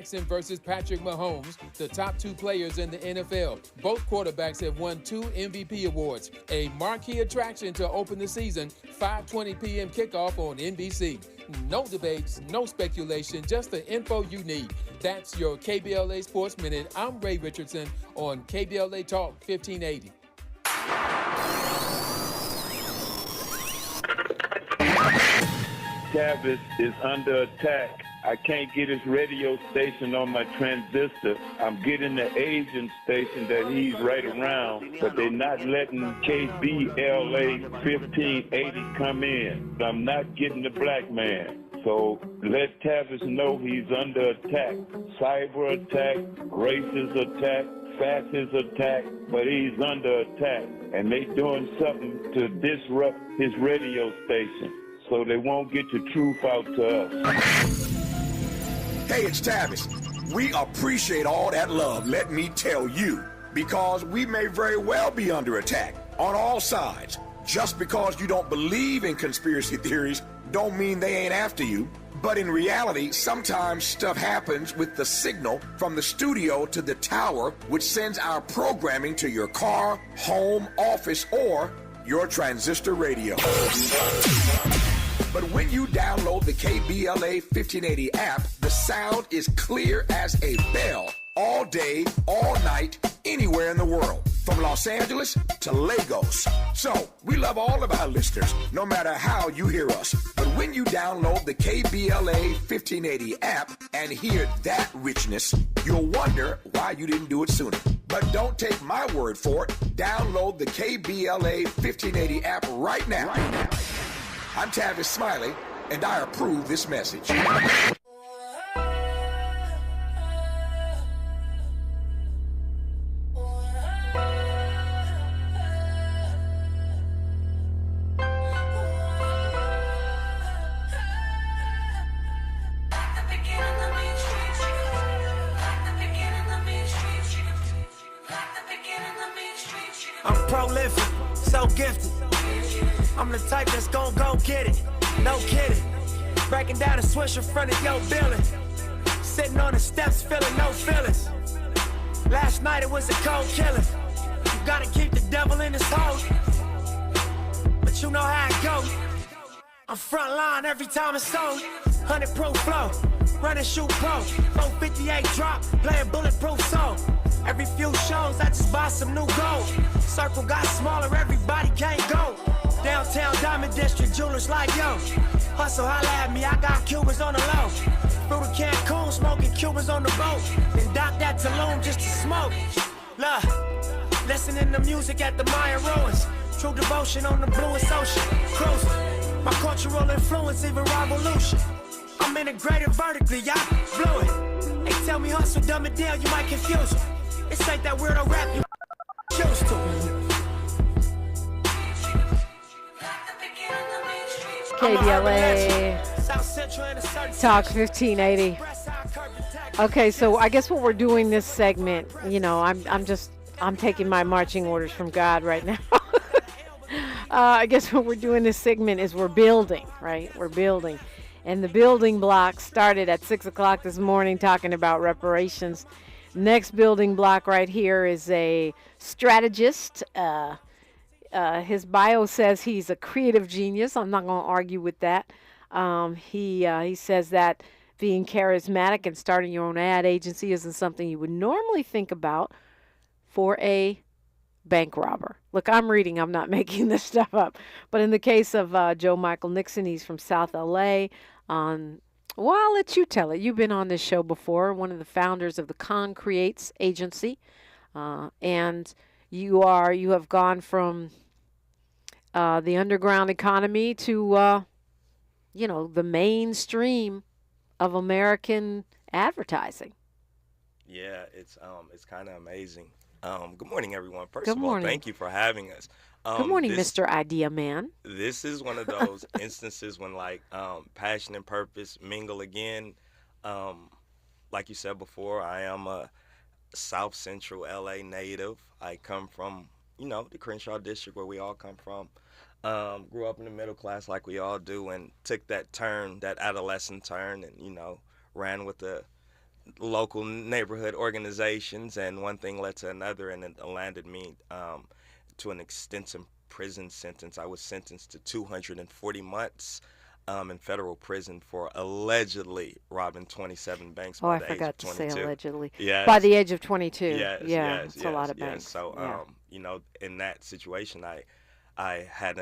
Nickson versus Patrick Mahomes, the top two players in the NFL. Both quarterbacks have won 2 MVP awards. A marquee attraction to open the season, 5:20 p.m. kickoff on NBC. No debates, no speculation, just the info you need. That's your KBLA Sports Minute. I'm Ray Richardson on KBLA Talk 1580. Tavis is under attack. I can't get his radio station on my transistor. I'm getting the Asian station that he's right around, but they're not letting KBLA 1580 come in. I'm not getting the black man. So let Tavis know he's under attack. Cyber attack, racist attack, fascist attack, but he's under attack. And they doing something to disrupt his radio station so they won't get the truth out to us. Hey, it's Tavis. We appreciate all that love, let me tell you, because we may very well be under attack on all sides. Just because you don't believe in conspiracy theories don't mean they ain't after you. But in reality, sometimes stuff happens with the signal from the studio to the tower, which sends our programming to your car, home, office, or your transistor radio. But when you download the KBLA 1580 app, the sound is clear as a bell all day, all night, anywhere in the world, from Los Angeles to Lagos. So we love all of our listeners, no matter how you hear us. But when you download the KBLA 1580 app and hear that richness, you'll wonder why you didn't do it sooner. But don't take my word for it. Download the KBLA 1580 app right now. I'm Tavis Smiley, and I approve this message. I'm prolific, so gifted. I'm the type that's gon' go get it, no kidding. Breaking down a swish in front of your building. Sitting on the steps, feeling no feelings. Last night it was a cold killing. You gotta keep the devil in his hole. But you know how it go. I'm front line every time it's sold. 100 proof flow, running shoot pro. 458 drop, playing bulletproof soul. Every few shows I just buy some new gold. Circle got smaller, everybody can't go. Downtown Diamond District, jewelers like yo. Hustle, holla at me, I got Cubans on the low. Through the Cancun, smoking Cubans on the boat. Then dock that Tulum just to smoke. Look, listening to music at the Mayan ruins. True devotion on the bluest ocean. Cruising, my cultural influence, even revolution. I'm integrated vertically, y'all blew it. They tell me hustle, dumb it down, you might confuse them. This ain't that weirdo rap you used to. KBLA Talk 1580. Okay, so I guess what we're doing this segment, you know, I'm taking my marching orders from God right now. I guess what we're doing this segment is we're building, right? We're building. And the building block started at 6 o'clock this morning talking about reparations. Next building block right here is a strategist. His bio says he's a creative genius. I'm not going to argue with that. He says that being charismatic and starting your own ad agency isn't something you would normally think about for a bank robber. Look, I'm reading. I'm not making this stuff up. But in the case of Joe Michael Nickson, he's from South L.A. Well, I'll let you tell it. You've been on this show before, one of the founders of the Concreates Agency. And you have gone from the underground economy to, the mainstream of American advertising. Yeah, it's kind of amazing. Good morning, everyone. First Good of all, morning. thank you for having us. Good morning, Mr. Idea Man. This is one of those instances when passion and purpose mingle again. Like you said before, I am a South Central LA native. I come from, the Crenshaw district where we all come from. Grew up in the middle class like we all do, and took that turn, that adolescent turn, and ran with the local neighborhood organizations, and one thing led to another, and it landed me to an extensive prison sentence. I was sentenced to 240 months in federal prison for allegedly robbing 27 banks by I the age of forgot to 22. say allegedly. Yes. By the age of 22. Yes, yeah, yes, it's a lot of yes. banks. So, yeah. in that situation, I had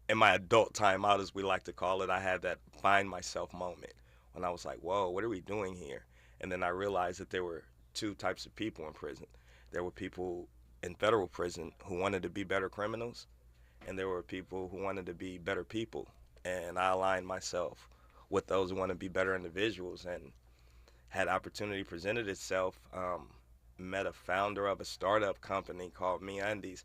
in my adult time out, as we like to call it, I had that find myself moment when I was like, whoa, what are we doing here? And then I realized that there were two types of people in prison. There were people in federal prison who wanted to be better criminals, and there were people who wanted to be better people. And I aligned myself with those who want to be better individuals, and had opportunity presented itself, met a founder of a startup company called Me Undies,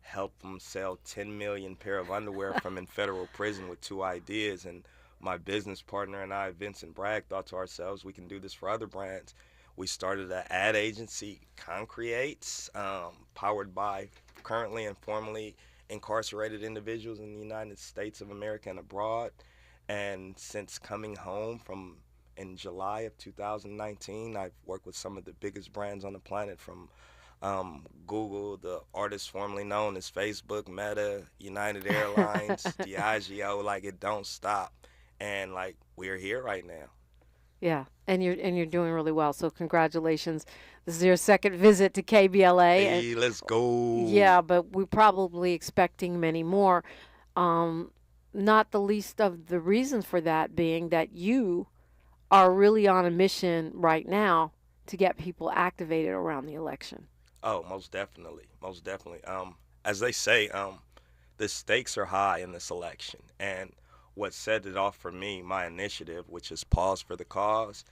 helped them sell 10 million pair of underwear from in federal prison with two ideas. And my business partner and I, Vincent Bragg, thought to ourselves, we can do this for other brands. We started an ad agency, Concreates, powered by currently and formerly incarcerated individuals in the United States of America and abroad. And since coming home in July of 2019, I've worked with some of the biggest brands on the planet, from Google, the artist formerly known as Facebook, Meta, United Airlines, Diageo. Like, it don't stop. And like, we're here right now. Yeah, and you're doing really well. So congratulations. This is your second visit to KBLA. Hey, let's go. Yeah, but we're probably expecting many more. Not the least of the reasons for that being that you are really on a mission right now to get people activated around the election. Oh, most definitely. Most definitely. As they say, the stakes are high in this election. And what set it off for me, my initiative, which is Pause for the Cause,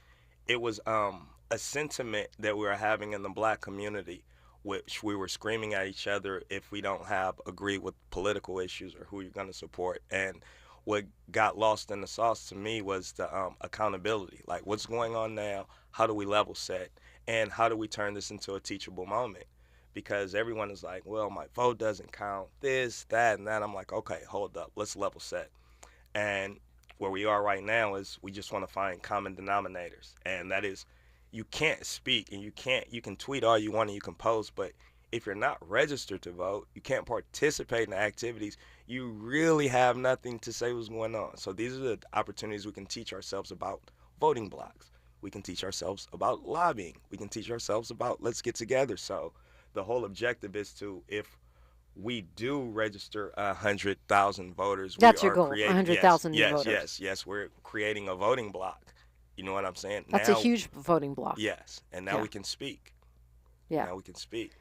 it was a sentiment that we were having in the black community, which we were screaming at each other if we don't agree with political issues or who you're going to support. And what got lost in the sauce to me was the accountability. Like, what's going on now? How do we level set? And how do we turn this into a teachable moment? Because everyone is like, well, my vote doesn't count, this, that, and that. I'm like, okay, hold up, let's level set. And where we are right now is we just want to find common denominators. And that is, you can't speak and you can tweet all you want and you can post, but if you're not registered to vote, you can't participate in the activities, you really have nothing to say what's going on. So these are the opportunities we can teach ourselves about voting blocks. We can teach ourselves about lobbying. We can teach ourselves about let's get together. So the whole objective is to, if we do register 100,000 voters. That's your goal, 100,000 new voters. Yes, we're creating a voting block. You know what I'm saying? That's a huge voting block. Yes, and now we can speak. Yeah. Now we can speak.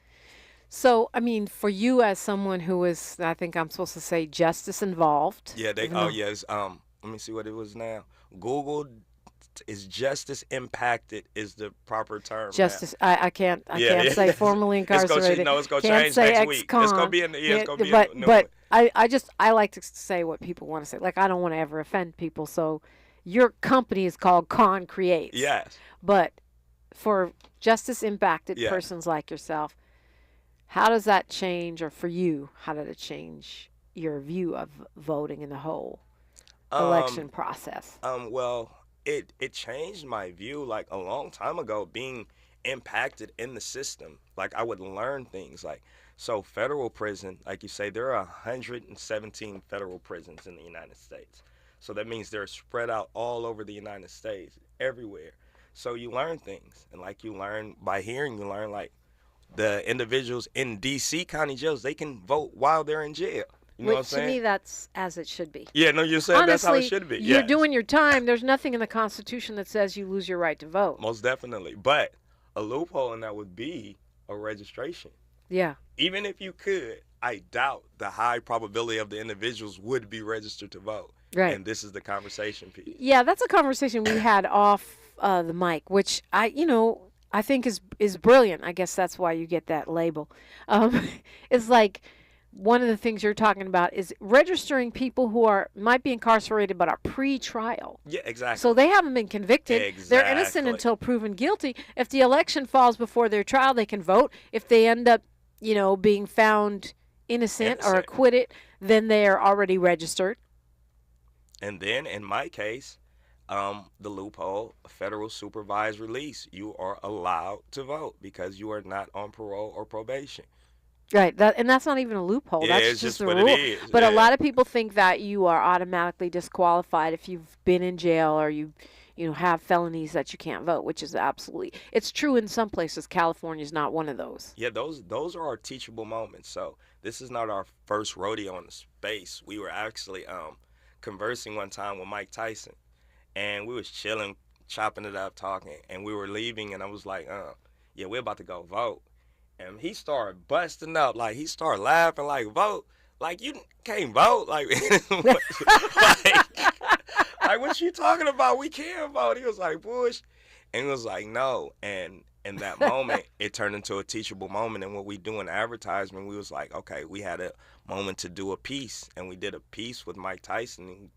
So, I mean, for you as someone who is, I think I'm supposed to say, justice involved. Yeah, yes. Let me see what it was now. Google is justice impacted is the proper term. Justice. I can't say formally incarcerated. It's going to can't change say next week. ex-con. It's going to be in the it's going to be but, in the but I like to say what people want to say. Like, I don't want to ever offend people. So your company is called Concreates. Yes. But for justice impacted persons like yourself, how does that change, or for you, how did it change your view of voting in the whole election process? Well, it changed my view like a long time ago, being impacted in the system. Like, I would learn things like, so federal prison, like you say, there are 117 federal prisons in the United States. So that means they're spread out all over the United States, everywhere. So you learn things, and like you learn by hearing, you learn like the individuals in D.C. county jails, they can vote while they're in jail. You know what I'm saying? To me, that's as it should be. Yeah, no, you're saying honestly, that's how it should be. You're doing your time. There's nothing in the Constitution that says you lose your right to vote. Most definitely. But a loophole in that would be a registration. Yeah. Even if you could, I doubt the high probability of the individuals would be registered to vote. Right. And this is the conversation piece. Yeah, that's a conversation we had off the mic, which I think is brilliant. I guess that's why you get that label. It's like one of the things you're talking about is registering people who might be incarcerated but are pre-trial. Yeah, exactly. So they haven't been convicted. Exactly. They're innocent until proven guilty. If the election falls before their trial, they can vote. If they end up, being found innocent or acquitted, then they are already registered. And then in my case, the loophole, federal supervised release. You are allowed to vote because you are not on parole or probation. Right, and that's not even a loophole. Yeah, That's it's just just a what rule. it is. But a Yeah. lot of people think that you are automatically disqualified if you've been in jail or you have felonies that you can't vote, which is absolutely. It's true in some places. California is not one of those. Yeah, those are our teachable moments. So this is not our first rodeo in the space. We were actually conversing one time with Mike Tyson, and we was chilling, chopping it up, talking, and we were leaving, and I was like, yeah, we're about to go vote. And he started busting up, like he started laughing, like, vote, like you can't vote, like, like what you talking about? We can't vote. He was like, Bush, and he was like, no. And in that moment, it turned into a teachable moment. And what we do in advertisement, we was like, okay, we had a moment to do a piece, and we did a piece with Mike Tyson. And,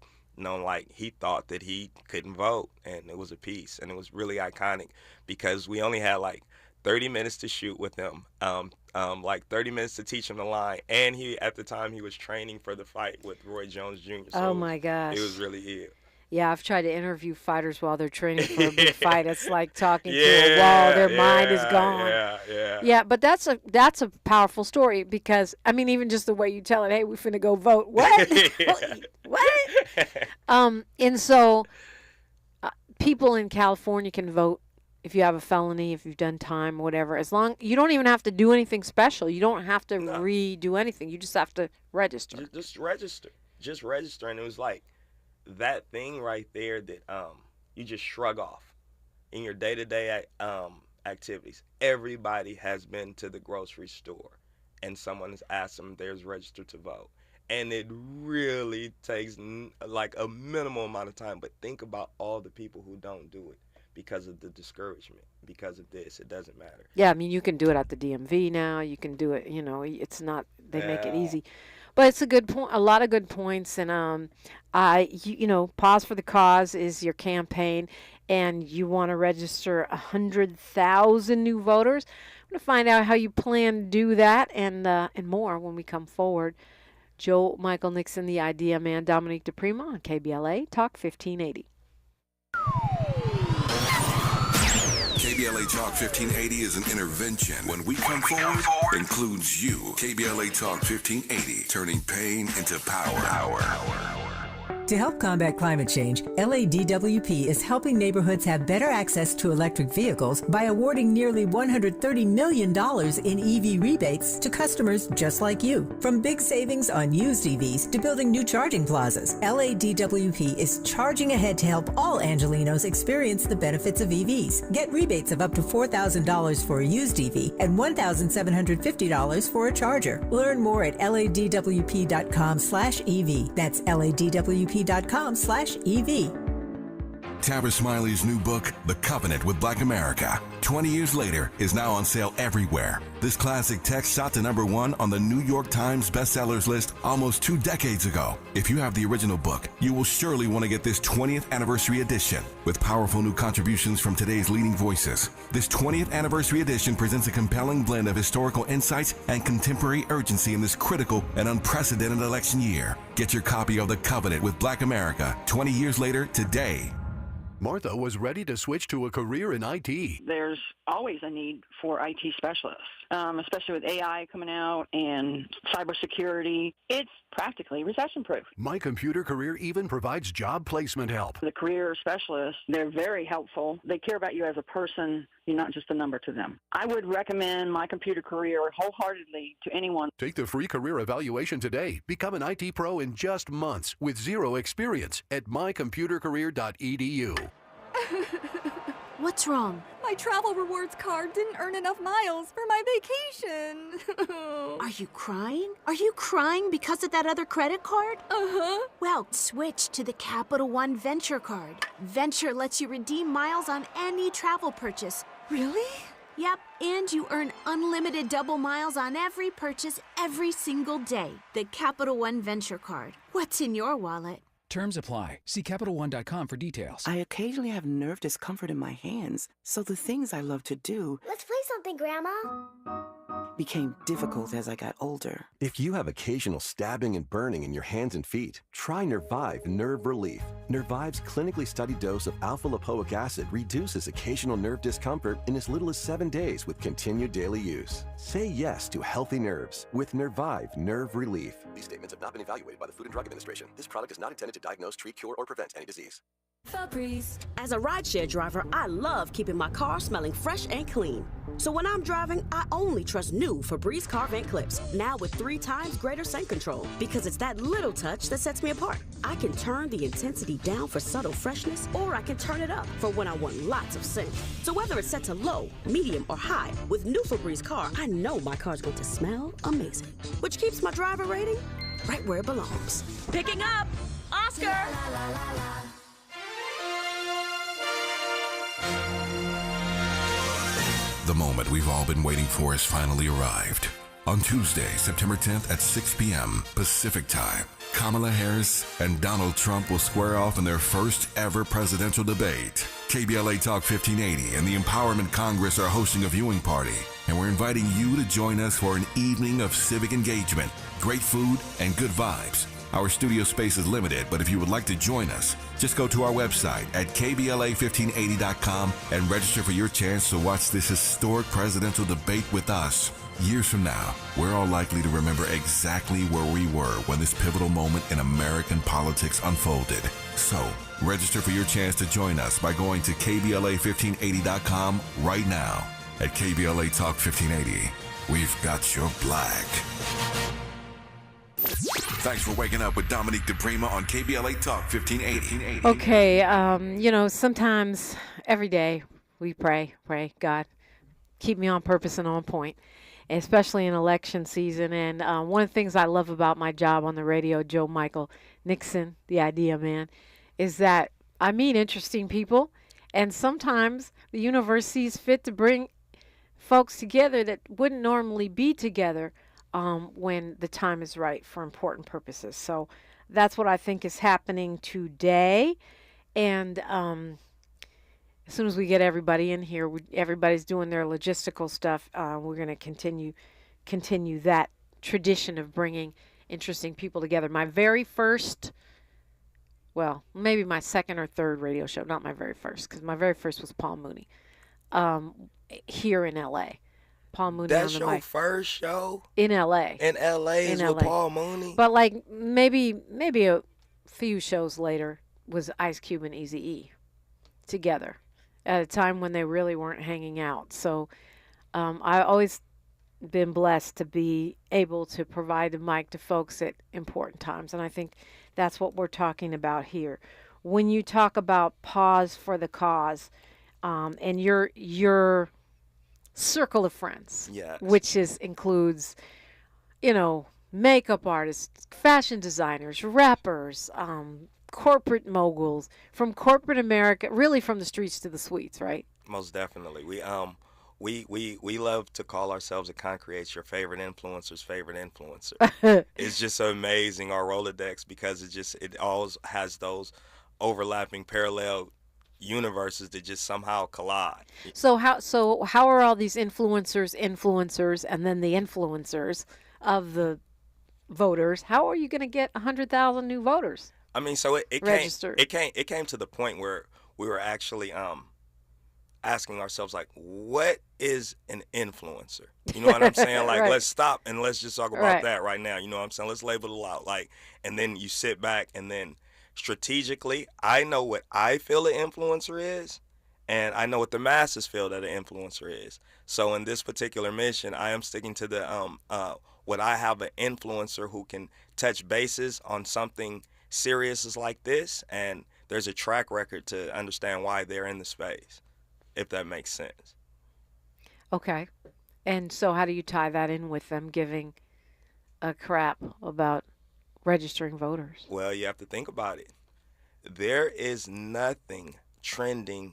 like he thought that he couldn't vote, and it was a piece, and it was really iconic because we only had like 30 minutes to shoot with him, like 30 minutes to teach him the line, and at the time he was training for the fight with Roy Jones Jr. So Oh my gosh! It was really it. Yeah, I've tried to interview fighters while they're training for a big fight. It's like talking to a wall. Their mind is gone. Yeah. Yeah, but that's a powerful story because even just the way you tell it. Hey, we finna go vote. What? What? And so people in California can vote if you have a felony, if you've done time, whatever. As long you don't even have to do anything special. You don't have to redo anything. You just have to register. Just register. Just register, and it was like that thing right there that you just shrug off in your day-to-day activities. Everybody has been to the grocery store and someone has asked them if they're registered to vote, and it really takes like a minimal amount of time. But think about all the people who don't do it because of the discouragement, because of this. It doesn't matter. Yeah, you can do it at the DMV now. You can do it, it's not, they make it easy. But it's a good point, a lot of good points. And Pause for the Cause is your campaign, and you want to register 100,000 new voters. I'm going to find out how you plan to do that and more when we come forward. Joe Michael Nickson, the Idea Man, Dominique DiPrima on KBLA Talk 1580. KBLA Talk 1580 is an intervention. When we come forward, includes you. KBLA Talk 1580, turning pain into power. To help combat climate change, LADWP is helping neighborhoods have better access to electric vehicles by awarding nearly $130 million in EV rebates to customers just like you. From big savings on used EVs to building new charging plazas, LADWP is charging ahead to help all Angelinos experience the benefits of EVs. Get rebates of up to $4,000 for a used EV and $1,750 for a charger. Learn more at ladwp.com/EV. That's ladwp.com/EV. Tara Smiley's new book, The Covenant with Black America, 20 years later, is now on sale everywhere. This classic text shot to #1 on the New York Times bestsellers list almost 2 decades ago. If you have the original book, you will surely want to get this 20th anniversary edition with powerful new contributions from today's leading voices. This 20th anniversary edition presents a compelling blend of historical insights and contemporary urgency in this critical and unprecedented election year. Get your copy of The Covenant with Black America 20 years later today. Martha was ready to switch to a career in IT. There's always a need for IT specialists, especially with AI coming out and cybersecurity. It's practically recession-proof. My Computer Career even provides job placement help. The career specialists, they're very helpful. They care about you as a person. You're not just a number to them. I would recommend My Computer Career wholeheartedly to anyone. Take the free career evaluation today. Become an IT pro in just months with zero experience at mycomputercareer.edu. What's wrong? My travel rewards card didn't earn enough miles for my vacation. Are you crying? Are you crying because of that other credit card? Uh-huh. Well, switch to the Capital One Venture card. Venture lets you redeem miles on any travel purchase. Really? Yep, and you earn unlimited double miles on every purchase every single day. The Capital One Venture card. What's in your wallet? Terms apply. See CapitalOne.com for details. I occasionally have nerve discomfort in my hands, so the things I love to do... Let's play something, Grandma. became difficult as I got older. If you have occasional stabbing and burning in your hands and feet, try Nervive Nerve Relief. Nervive's clinically studied dose of alpha-lipoic acid reduces occasional nerve discomfort in as little as 7 days with continued daily use. Say yes to healthy nerves with Nervive Nerve Relief. These statements have not been evaluated by the Food and Drug Administration. This product is not intended to diagnose, treat, cure, or prevent any disease. Febreze. As a rideshare driver, I love keeping my car smelling fresh and clean. So when I'm driving, I only trust new Febreze car vent clips, now with 3 times greater scent control, because it's that little touch that sets me apart. I can turn the intensity down for subtle freshness, or I can turn it up for when I want lots of scent. So whether it's set to low, medium, or high, with new Febreze car, I know my car's going to smell amazing, which keeps my driver rating right where it belongs. Picking up Oscar! The moment we've all been waiting for has finally arrived. On Tuesday, September 10th at 6 p.m. Pacific Time, Kamala Harris and Donald Trump will square off in their first ever presidential debate. KBLA Talk 1580 and the Empowerment Congress are hosting a viewing party, and we're inviting you to join us for an evening of civic engagement, great food, and good vibes. Our studio space is limited, but if you would like to join us, just go to our website at KBLA1580.com and register for your chance to watch this historic presidential debate with us. Years from now, we're all likely to remember exactly where we were when this pivotal moment in American politics unfolded. So, register for your chance to join us by going to KBLA1580.com right now. At KBLA Talk 1580, we've got your black. Thanks for waking up with Dominique DiPrima on KBLA Talk 1580. Okay, sometimes, every day, we pray, God, keep me on purpose and on point, especially in election season. And one of the things I love about my job on the radio, Joe Michael Nickson, the idea man, is that I meet interesting people, and sometimes the universe sees fit to bring folks together that wouldn't normally be together when the time is right for important purposes. So that's what I think is happening today. And as soon as we get everybody in here, everybody's doing their logistical stuff. We're going to continue that tradition of bringing interesting people together. My very first, well, maybe my second or third radio show, not my very first, because my very first was Paul Mooney here in L.A. Paul Mooney. That's on the your mic. First show? In L.A. In L.A. is with Paul Mooney? But like maybe a few shows later was Ice Cube and Eazy-E together at a time when they really weren't hanging out. So I always been blessed to be able to provide the mic to folks at important times. And I think that's what we're talking about here. When you talk about pause for the cause, and your circle of friends, yes, which includes, makeup artists, fashion designers, rappers, corporate moguls, from corporate America, really from the streets to the suites, right? Most definitely. We love to call ourselves at Concreates your favorite influencer's favorite influencer. It's just so amazing, our Rolodex, because it always has those overlapping parallel universes that just somehow collide. So how are all these influencers, and then the influencers of the voters? How are you going to get 100,000 new voters? I mean, so it came to the point where we were actually asking ourselves, like, what is an influencer? You know what I'm saying? Like, right. Let's stop and let's just talk about that right now. You know what I'm saying? Let's label it out. Like, and then you sit back and then strategically, I know what I feel an influencer is, and I know what the masses feel that an influencer is. So in this particular mission, I am sticking to the what I have an influencer who can touch bases on something serious is like this, and there's a track record to understand why they're in the space, if that makes sense. Okay. And so how do you tie that in with them giving a crap about registering voters? Well, you have to think about it. There is nothing trending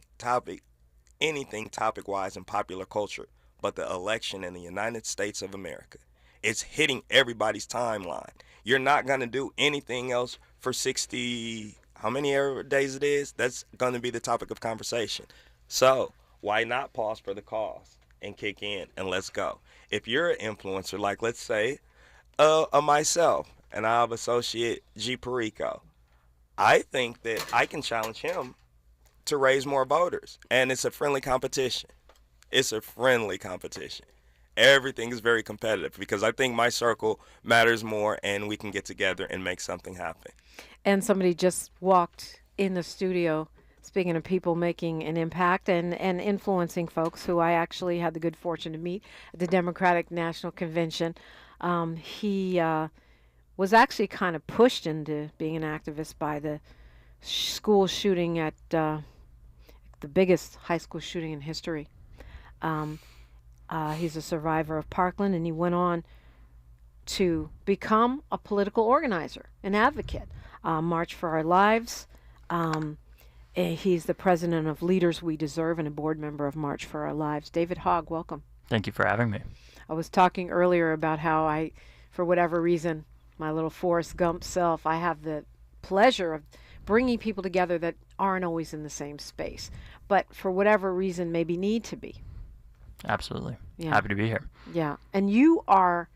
anything topic-wise in popular culture but the election in the United States of America. It's hitting everybody's timeline. You're not going to do anything else for 60, how many days it is? That's going to be the topic of conversation. So why not pause for the cause? and kick in and let's go. If you're an influencer, like let's say myself and I have associate G. Perico, I think that I can challenge him to raise more voters. And it's a friendly competition. It's a friendly competition. Everything is very competitive because I think my circle matters more and we can get together and make something happen. And somebody just walked in the studio, speaking of people making an impact and influencing folks who I actually had the good fortune to meet at the Democratic National Convention. He was actually kind of pushed into being an activist by the school shooting at the biggest high school shooting in history. He's a survivor of Parkland, and he went on to become a political organizer, an advocate. March for Our Lives. He's the president of Leaders We Deserve and a board member of March for Our Lives. David Hogg, welcome. Thank you for having me. I was talking earlier about how I, for whatever reason, my little Forrest Gump self, I have the pleasure of bringing people together that aren't always in the same space, but for whatever reason maybe need to be. Absolutely. Yeah. Happy to be here. Yeah. And you're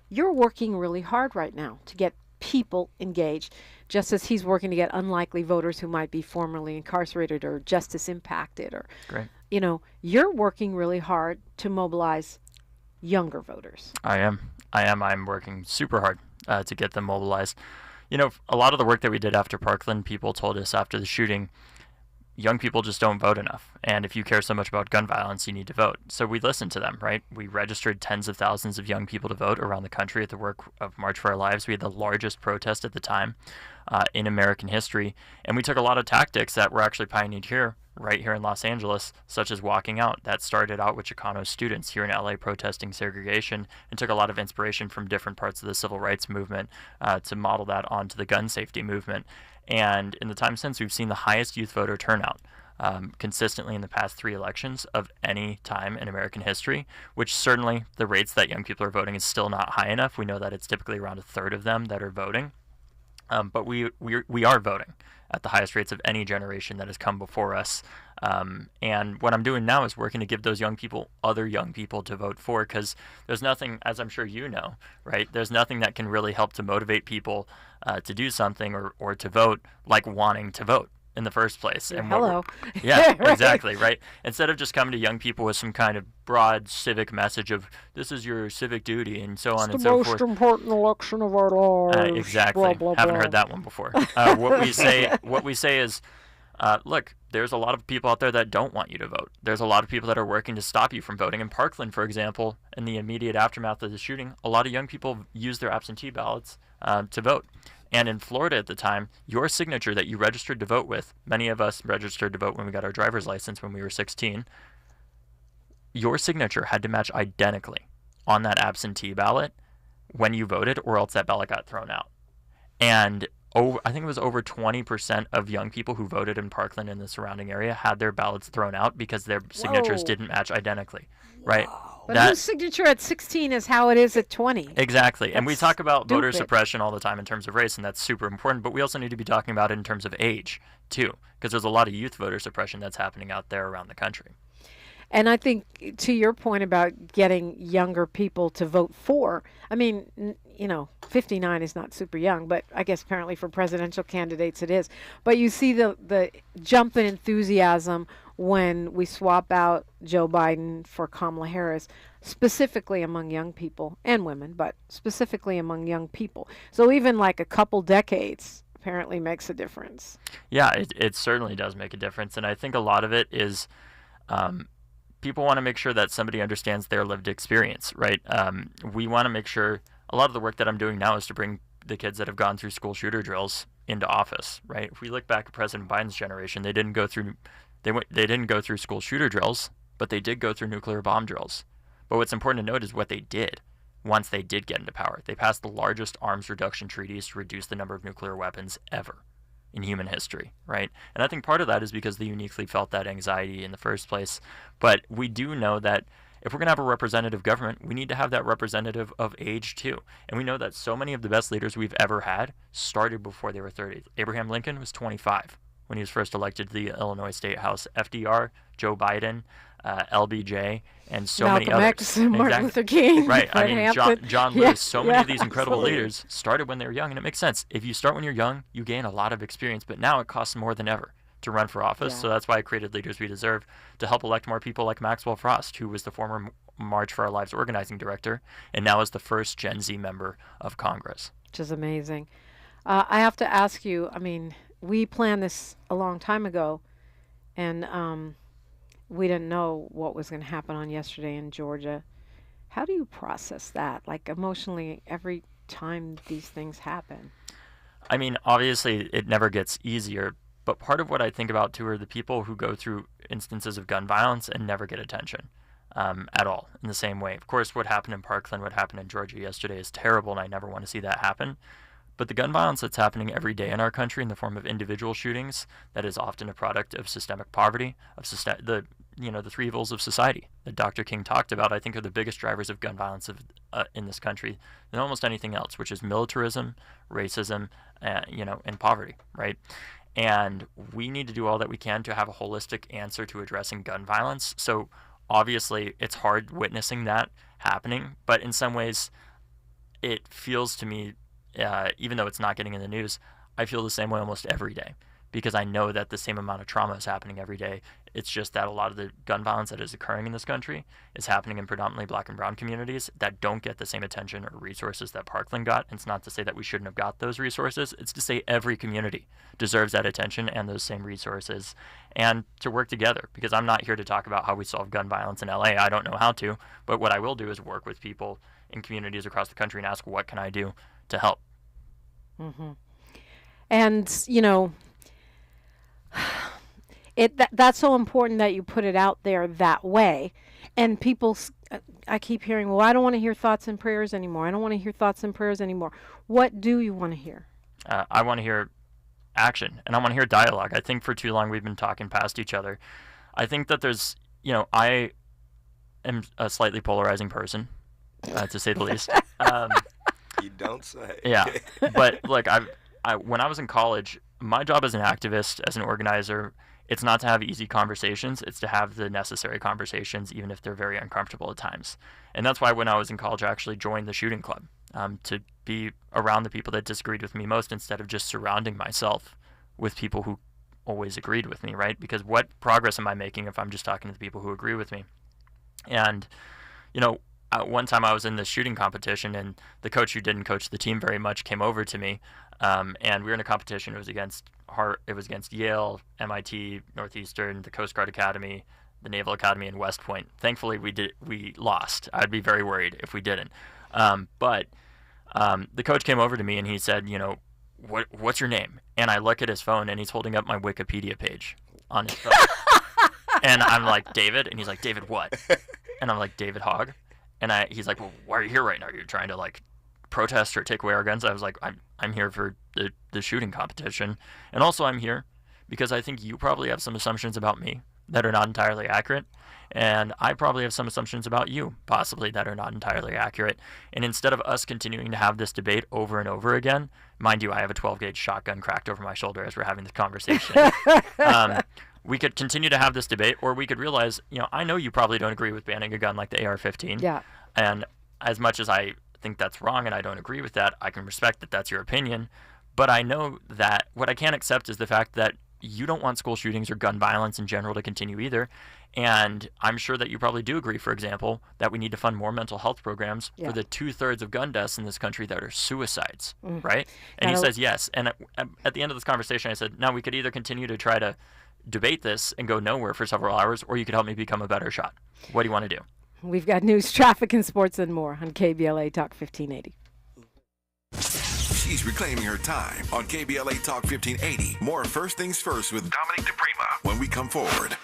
working really hard right now to get people engaged, just as he's working to get unlikely voters who might be formerly incarcerated or justice impacted or, Great. You're working really hard to mobilize younger voters. I am. I'm working super hard to get them mobilized. A lot of the work that we did after Parkland, people told us after the shooting, young people just don't vote enough. And if you care so much about gun violence, you need to vote. So we listened to them, right? We registered tens of thousands of young people to vote around the country at the work of March for Our Lives. We had the largest protest at the time in American history. And we took a lot of tactics that were actually pioneered here, right here in Los Angeles, such as walking out. That started out with Chicano students here in LA protesting segregation and took a lot of inspiration from different parts of the civil rights movement to model that onto the gun safety movement. And in the time since, we've seen the highest youth voter turnout consistently in the past 3 elections of any time in American history, which certainly the rates that young people are voting is still not high enough. We know that it's typically around a third of them that are voting. But we are voting at the highest rates of any generation that has come before us. And what I'm doing now is working to give those young people other young people to vote for, because there's nothing, as I'm sure you know, right? There's nothing that can really help to motivate people to do something or to vote like wanting to vote in the first place. Yeah, and hello. Yeah, Right. exactly, right? Instead of just coming to young people with some kind of broad civic message of this is your civic duty and so on and so forth. It's the most important election of our lives. Exactly. Blah, blah, Haven't blah. heard that one before. What we say is, look, there's a lot of people out there that don't want you to vote. There's a lot of people that are working to stop you from voting. In Parkland, for example, in the immediate aftermath of the shooting, a lot of young people used their absentee ballots to vote. And in Florida at the time, your signature that you registered to vote with, many of us registered to vote when we got our driver's license when we were 16, your signature had to match identically on that absentee ballot when you voted, or else that ballot got thrown out. And I think it was over 20% of young people who voted in Parkland and the surrounding area had their ballots thrown out because their signatures didn't match identically, right? But whose signature at 16 is how it is at 20. Exactly. And we That's talk about voter stupid. suppression all the time in terms of race, and that's super important, but we also need to be talking about it in terms of age, too, because there's a lot of youth voter suppression that's happening out there around the country. And I think to your point about getting younger people to vote for, I mean, 59 is not super young, but I guess apparently for presidential candidates it is. But you see the jump in enthusiasm when we swap out Joe Biden for Kamala Harris, specifically among young people and women, but specifically among young people. So even like a couple decades apparently makes a difference. Yeah, it certainly does make a difference. And I think a lot of it is people want to make sure that somebody understands their lived experience, right? We want to make sure a lot of the work that I'm doing now is to bring the kids that have gone through school shooter drills into office, right? If we look back at President Biden's generation, they didn't go through school shooter drills, but they did go through nuclear bomb drills. But what's important to note is what they did once they did get into power. They passed the largest arms reduction treaties to reduce the number of nuclear weapons ever in human history, right? And I think part of that is because they uniquely felt that anxiety in the first place. But we do know that if we're going to have a representative government, we need to have that representative of age too. And we know that so many of the best leaders we've ever had started before they were 30. Abraham Lincoln was 25 when he was first elected to the Illinois State House. FDR, Joe Biden, LBJ, and so Malcolm many X, others. Martin Luther King, Right. I Fred mean, Hampton. John Lewis, so many of these incredible absolutely. leaders started when they were young, and it makes sense. If you start when you're young, you gain a lot of experience, but now it costs more than ever to run for office. Yeah. So that's why I created Leaders We Deserve, to help elect more people like Maxwell Frost, who was the former March for Our Lives organizing director, and now is the first Gen Z member of Congress. Which is amazing. I have to ask you, I mean, we planned this a long time ago, and we didn't know what was going to happen on yesterday in Georgia. How do you process that, like emotionally, every time these things happen? I mean, obviously, it never gets easier, but part of what I think about, too, are the people who go through instances of gun violence and never get attention at all in the same way. Of course, what happened in Parkland, what happened in Georgia yesterday is terrible, and I never want to see that happen. But the gun violence that's happening every day in our country in the form of individual shootings, that is often a product of systemic poverty, of the three evils of society that Dr. King talked about, I think are the biggest drivers of gun violence in this country than almost anything else, which is militarism, racism, and poverty, right? And we need to do all that we can to have a holistic answer to addressing gun violence. So obviously it's hard witnessing that happening, but in some ways it feels to me, even though it's not getting in the news, I feel the same way almost every day, because I know that the same amount of trauma is happening every day. It's just that a lot of the gun violence that is occurring in this country is happening in predominantly black and brown communities that don't get the same attention or resources that Parkland got. And it's not to say that we shouldn't have got those resources. It's to say every community deserves that attention and those same resources, and to work together, because I'm not here to talk about how we solve gun violence in LA. I don't know how to, but what I will do is work with people in communities across the country and ask, what can I do to help? Mm-hmm. And, that's so important that you put it out there that way. And people, I keep hearing, well, I don't want to hear thoughts and prayers anymore. I don't want to hear thoughts and prayers anymore. What do you want to hear? I want to hear action, and I want to hear dialogue. I think for too long we've been talking past each other. I think that there's, I am a slightly polarizing person, to say the least. You don't say. Yeah, but look, when I was in college, my job as an activist, as an organizer, it's not to have easy conversations. It's to have the necessary conversations, even if they're very uncomfortable at times. And that's why when I was in college, I actually joined the shooting club, to be around the people that disagreed with me most, instead of just surrounding myself with people who always agreed with me, right? Because what progress am I making if I'm just talking to the people who agree with me? And, one time I was in this shooting competition, and the coach who didn't coach the team very much came over to me, and we were in a competition. It was against Yale, MIT, Northeastern, the Coast Guard Academy, the Naval Academy, and West Point. Thankfully, we lost. I'd be very worried if we didn't. But the coach came over to me and he said, what's your name? And I look at his phone, and he's holding up my Wikipedia page on his phone. And I'm like, David? And he's like, David what? And I'm like, David Hogg. And he's like, well, why are you here right now? Are you trying to protest or take away our guns? I was like, I'm here for the shooting competition, and also I'm here because I think you probably have some assumptions about me that are not entirely accurate, and I probably have some assumptions about you possibly that are not entirely accurate. And instead of us continuing to have this debate over and over again, mind you, I have a 12-gauge shotgun cracked over my shoulder as we're having this conversation. We could continue to have this debate, or we could realize, I know you probably don't agree with banning a gun like the AR-15. Yeah. And as much as I think that's wrong and I don't agree with that, I can respect that that's your opinion. But I know that what I can't accept is the fact that you don't want school shootings or gun violence in general to continue either. And I'm sure that you probably do agree, for example, that we need to fund more mental health programs for the 2/3 of gun deaths in this country that are suicides, right? And he says yes. And at the end of this conversation, I said, now we could either continue to try to debate this and go nowhere for several hours, or you could help me become a better shot. What do you want to do? We've got news, traffic, and sports and more on KBLA Talk 1580. She's reclaiming her time on KBLA Talk 1580. More First Things First with Dominique DiPrima when we come forward.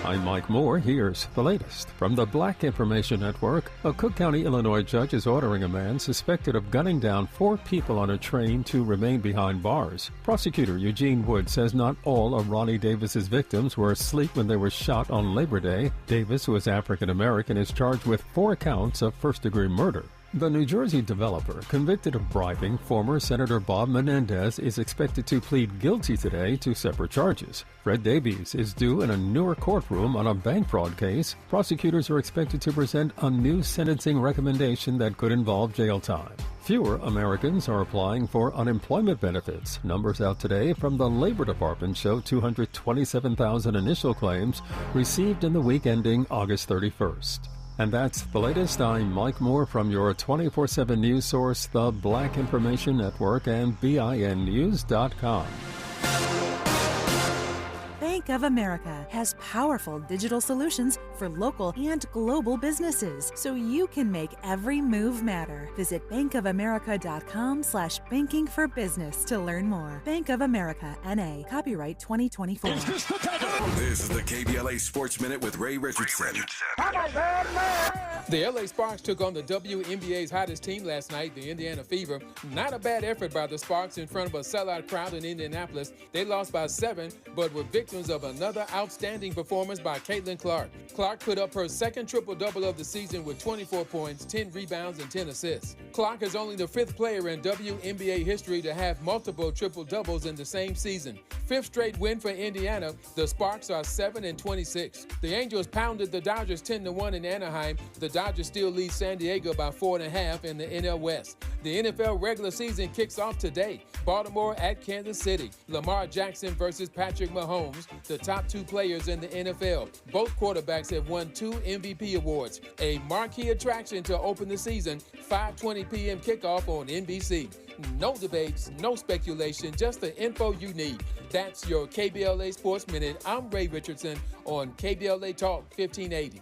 I'm Mike Moore. Here's the latest. From the Black Information Network, a Cook County, Illinois judge is ordering a man suspected of gunning down 4 people on a train to remain behind bars. Prosecutor Eugene Wood says not all of Ronnie Davis's victims were asleep when they were shot on Labor Day. Davis, who is African American, is charged with 4 counts of first-degree murder. The New Jersey developer convicted of bribing former Senator Bob Menendez is expected to plead guilty today to separate charges. Fred Davies is due in a Newark courtroom on a bank fraud case. Prosecutors are expected to present a new sentencing recommendation that could involve jail time. Fewer Americans are applying for unemployment benefits. Numbers out today from the Labor Department show 227,000 initial claims received in the week ending August 31st. And that's the latest. I'm Mike Moore from your 24/7 news source, the Black Information Network, and BINnews.com. Bank of America has powerful digital solutions for local and global businesses, so you can make every move matter. Visit bankofamerica.com/banking for business to learn more. Bank of America, N.A., copyright 2024. This is the KBLA Sports Minute with Ray Richardson. The LA Sparks took on the WNBA's hottest team last night, the Indiana Fever. Not a bad effort by the Sparks in front of a sellout crowd in Indianapolis. They lost by 7, but were victims of another outstanding performance by Caitlin Clark. Clark put up her second triple-double of the season with 24 points, 10 rebounds, and 10 assists. Clark is only the 5th player in WNBA history to have multiple triple-doubles in the same season. 5th straight win for Indiana. The Sparks are 7-26. The Angels pounded the Dodgers 10-1 in Anaheim. The Dodgers still lead San Diego by 4.5 in the NL West. The NFL regular season kicks off today. Baltimore at Kansas City. Lamar Jackson versus Patrick Mahomes, the top 2 players in the NFL. Both quarterbacks have won 2 MVP awards. A marquee attraction to open the season, 5:20 p.m. kickoff on NBC. No debates, no speculation, just the info you need. That's your KBLA Sports Minute. I'm Ray Richardson on KBLA Talk 1580.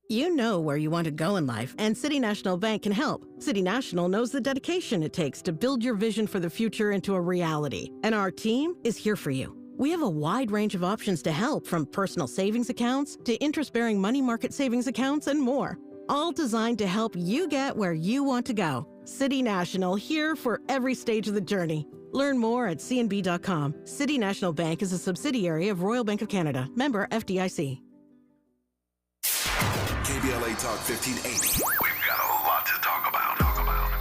You know where you want to go in life, and City National Bank can help. City National knows the dedication it takes to build your vision for the future into a reality, and our team is here for you. We have a wide range of options to help, from personal savings accounts to interest-bearing money market savings accounts and more, all designed to help you get where you want to go. City National, here for every stage of the journey. Learn more at cnb.com. City National Bank is a subsidiary of Royal Bank of Canada. Member FDIC. KBLA Talk 1580. We've got a lot to talk about.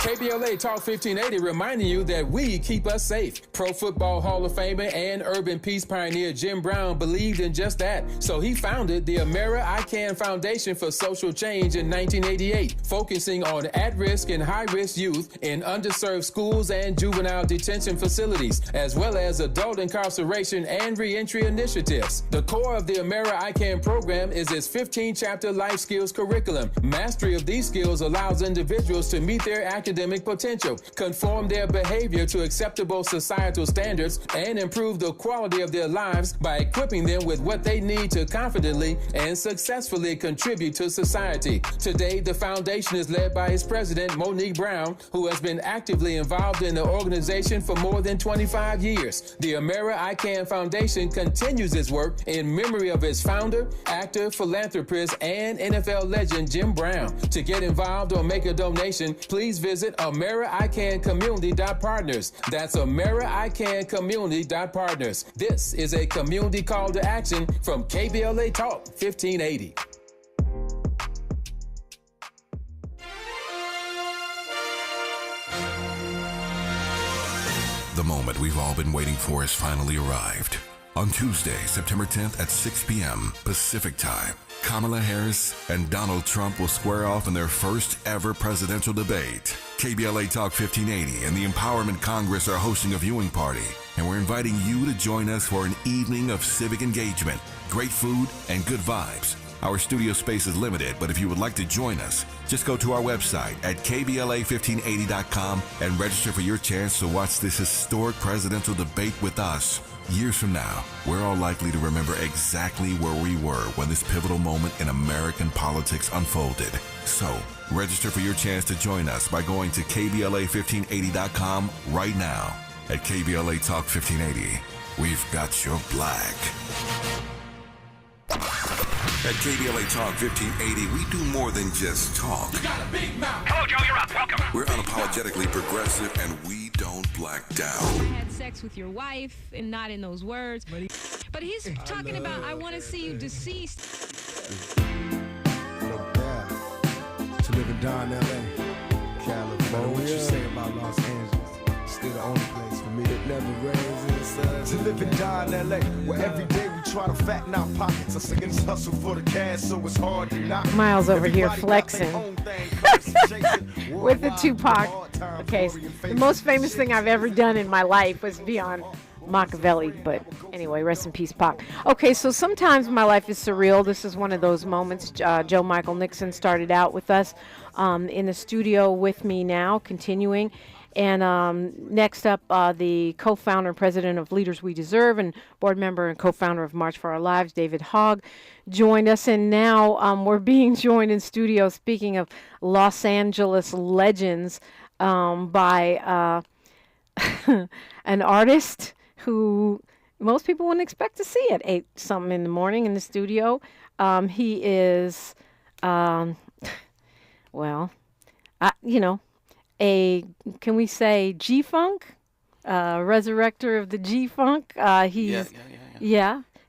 KBLA Talk 1580 reminding you that we keep us safe. Pro Football Hall of Famer and urban peace pioneer Jim Brown believed in just that. So he founded the Amera I Can Foundation for Social Change in 1988, focusing on at-risk and high-risk youth in underserved schools and juvenile detention facilities, as well as adult incarceration and reentry initiatives. The core of the Amera I Can program is its 15-chapter life skills curriculum. Mastery of these skills allows individuals to meet their academic potential, conform their behavior to acceptable societal standards, and improve the quality of their lives by equipping them with what they need to confidently and successfully contribute to society. Today, the foundation is led by its president, Monique Brown, who has been actively involved in the organization for more than 25 years. The Amera I Can Foundation continues its work in memory of its founder, actor, philanthropist, and NFL legend Jim Brown. To get involved or make a donation, please visit AmeriICanCommunity.partners. That's AmeriICanCommunity.partners. This is a community call to action from KBLA Talk 1580. The moment we've all been waiting for has finally arrived. On Tuesday, September 10th at 6 p.m. Pacific Time, Kamala Harris and Donald Trump will square off in their first ever presidential debate. KBLA Talk 1580 and the Empowerment Congress are hosting a viewing party, and we're inviting you to join us for an evening of civic engagement, great food, and good vibes. Our studio space is limited, but if you would like to join us, just go to our website at KBLA1580.com and register for your chance to watch this historic presidential debate with us. Years from now, we're all likely to remember exactly where we were when this pivotal moment in American politics unfolded. So, register for your chance to join us by going to KBLA1580.com right now. At KBLA Talk 1580, we've got your black. At KBLA Talk 1580, we do more than just talk. You got a big mouth. Hello, Joe, you're up. Welcome. We're unapologetically progressive, and we don't black down. You had sex with your wife, and not in those words. But he's talking about, I want to see you deceased. To live and die in L.A. matter what you say about Los Angeles, still the only place for me that never rains in the sun. To live and die in LA, where every day we try to fatten our pockets. Us against hustle for the cash, so it's hard to knock. Miles over here flexing with the Tupac. Okay, the most famous thing I've ever done in my life was be on Machiavelli, but anyway, rest in peace, Pac. Okay, so sometimes my life is surreal. This is one of those moments. Joe Michael Nickson started out with us in the studio with me now, continuing. And next up, the co-founder and president of Leaders We Deserve and board member and co-founder of March for Our Lives, David Hogg, joined us. And now we're being joined in studio, speaking of Los Angeles legends, by an artist who most people wouldn't expect to see at 8-something in the morning in the studio. He is, can we say G-Funk? Resurrector of the G-Funk.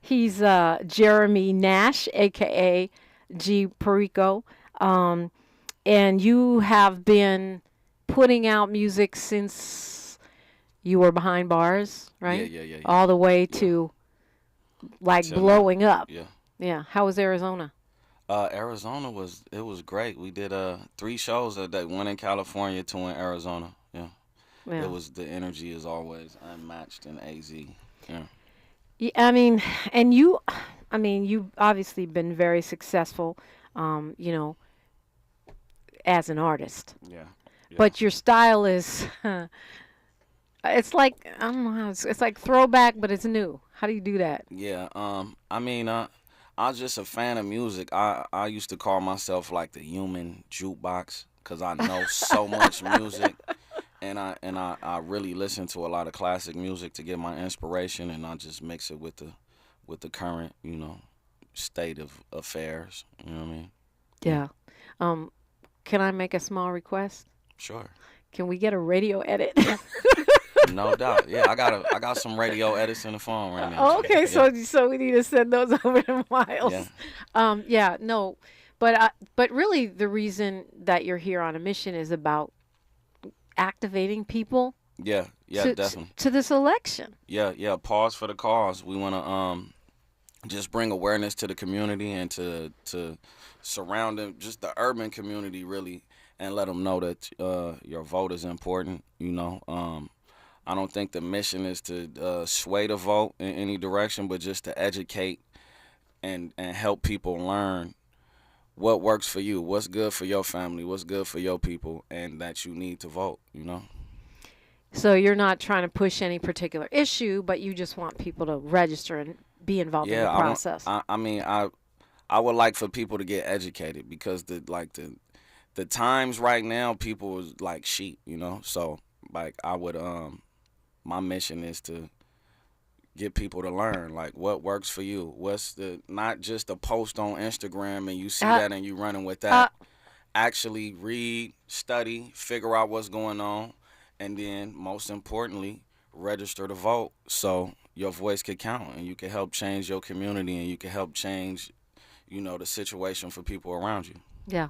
He's Jeremy Nash, a.k.a. G. Perico. And you have been putting out music since you were behind bars, right? Yeah. All the way to, like, blowing up. Yeah. Yeah. How was Arizona? Arizona was great. We did 3 shows that day, one in California, 2 in Arizona. Yeah. It was, the energy is always unmatched in AZ. Yeah. Yeah, you've obviously been very successful, as an artist. Yeah. But your style is, it's like, I don't know how, it's like throwback, but it's new. How do you do that? Yeah. I was just a fan of music. I used to call myself like the human jukebox because I know so much music, and I really listen to a lot of classic music to get my inspiration, and I just mix it with the current, state of affairs. You know what I mean? Yeah. Can I make a small request? Sure. Can we get a radio edit? No doubt. Yeah, I got some radio edits in the phone right now. Oh, okay, so we need to send those over to Miles. Yeah. But really the reason that you're here on a mission is about activating people. Yeah, definitely. To this election. Yeah. Pause for the cause. We want to just bring awareness to the community and to surround them, just the urban community really, and let them know that your vote is important. I don't think the mission is to sway the vote in any direction, but just to educate and help people learn what works for you, what's good for your family, what's good for your people, and that you need to vote, So you're not trying to push any particular issue, but you just want people to register and be involved in the process. I would like for people to get educated because the times right now, people is like sheep, So like I would my mission is to get people to learn like what works for you. What's not just a post on Instagram and you see that and you running with that. Actually read, study, figure out what's going on, and then most importantly, register to vote so your voice can count and you can help change your community and you can help change, the situation for people around you. Yeah.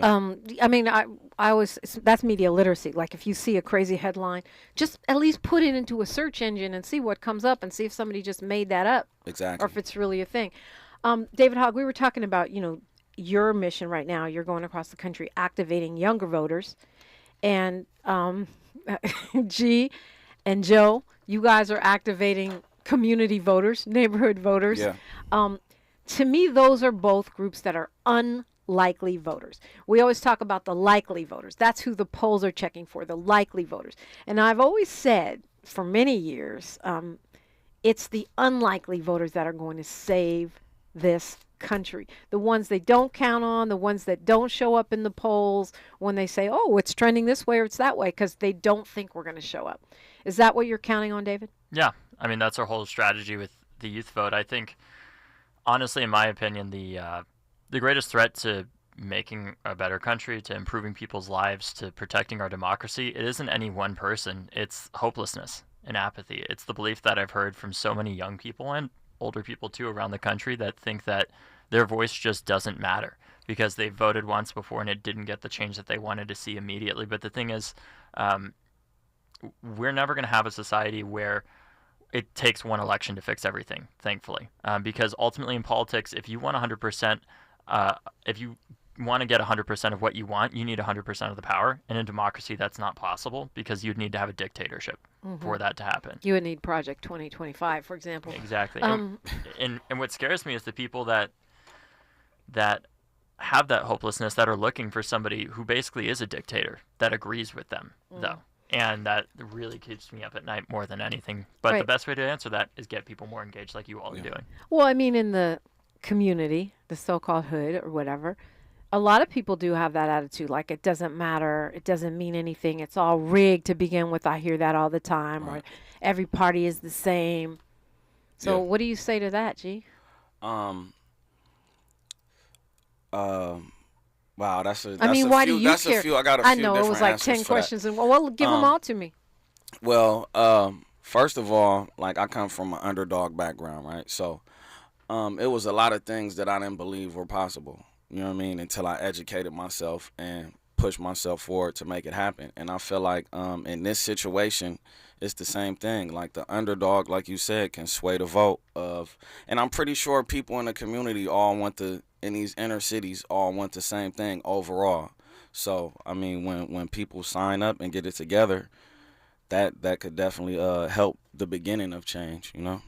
I always, that's media literacy. Like if you see a crazy headline, just at least put it into a search engine and see what comes up and see if somebody just made that up. Exactly. Or if it's really a thing. David Hogg, we were talking about, your mission right now. You're going across the country activating younger voters. And G and Joe, you guys are activating community voters, neighborhood voters. Yeah. To me, those are both groups that are unlikely voters. We always talk about the likely voters. That's who the polls are checking for, the likely voters. And I've always said for many years, it's the unlikely voters that are going to save this country. The ones they don't count on, the ones that don't show up in the polls when they say, oh, it's trending this way or it's that way, because they don't think we're going to show up. Is that what you're counting on, David? Yeah. That's our whole strategy with the youth vote. I think, honestly, in my opinion, the greatest threat to making a better country, to improving people's lives, to protecting our democracy, it isn't any one person. It's hopelessness and apathy. It's the belief that I've heard from so many young people and older people too around the country that think that their voice just doesn't matter. because they voted once before and it didn't get the change that they wanted to see immediately. But the thing is, we're never going to have a society where it takes one election to fix everything, thankfully. Because ultimately in politics, if you want 100%, if you want to get 100% of what you want, you need 100% of the power. And in democracy, that's not possible because you'd need to have a dictatorship for that to happen. You would need Project 2025, for example. Exactly. And what scares me is the people that have that hopelessness, that are looking for somebody who basically is a dictator that agrees with them, though. And that really keeps me up at night more than anything. But the best way to answer that is get people more engaged like you all are doing. Well, I mean, in the community, the so-called hood or whatever, a lot of people do have that attitude. Like, it doesn't matter. It doesn't mean anything. It's all rigged to begin with. I hear that all the time. Or every party is the same. So what do you say to that, G? Wow, that's a why few, do you that's care? a few. I got a few I know, different it was like answers 10 for questions. that. And well, give them all to me. Well, first of all, like, I come from an underdog background, right? So it was a lot of things that I didn't believe were possible, you know what I mean, until I educated myself and pushed myself forward to make it happen. And I feel like in this situation, it's the same thing. Like, the underdog, like you said, can sway the vote of, and I'm pretty sure people in the community in these inner cities all want the same thing overall. So, I mean, when people sign up and get it together, that could definitely help the beginning of change, you know?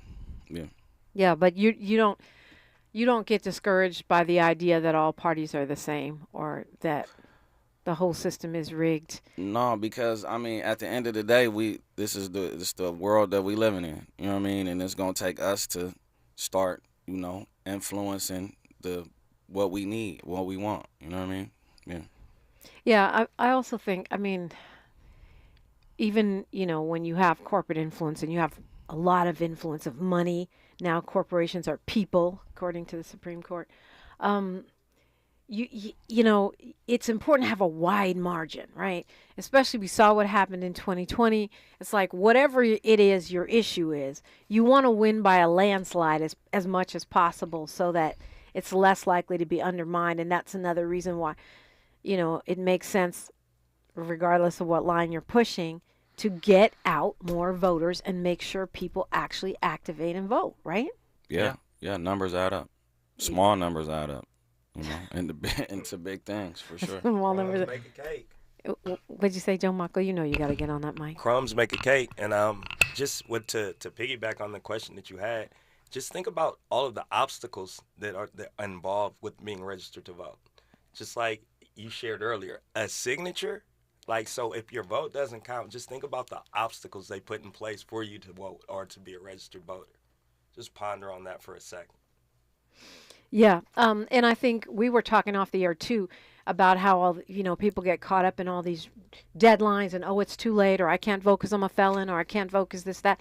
Yeah. Yeah, but you don't get discouraged by the idea that all parties are the same or that the whole system is rigged. No, because I mean, at the end of the day, this is the world that we living in. You know what I mean? And it's gonna take us to start, you know, influencing what we need, what we want. You know what I mean? Yeah. Yeah, I also think, I mean, even, you know, when you have corporate influence and you have a lot of influence of money, now corporations are people, according to the Supreme Court. You know, it's important to have a wide margin, right? Especially we saw what happened in 2020. It's like whatever it is your issue is, you want to win by a landslide as much as possible so that it's less likely to be undermined. And that's another reason why, you know, it makes sense, regardless of what line you're pushing, to get out more voters and make sure people actually activate and vote, right? Yeah, numbers add up. Small numbers add up, you know, into big things, for sure. Small numbers. Make a cake. What'd you say, Joe Marco? You know you got to get on that mic. Crumbs make a cake. And just to piggyback on the question that you had, just think about all of the obstacles that are involved with being registered to vote. Just like you shared earlier, a signature. Like, so if your vote doesn't count, just think about the obstacles they put in place for you to vote or to be a registered voter. Just ponder on that for a second. Yeah, and I think we were talking off the air too about how all, you know, people get caught up in all these deadlines and, oh, it's too late, or I can't vote because I'm a felon, or I can't vote because this, that.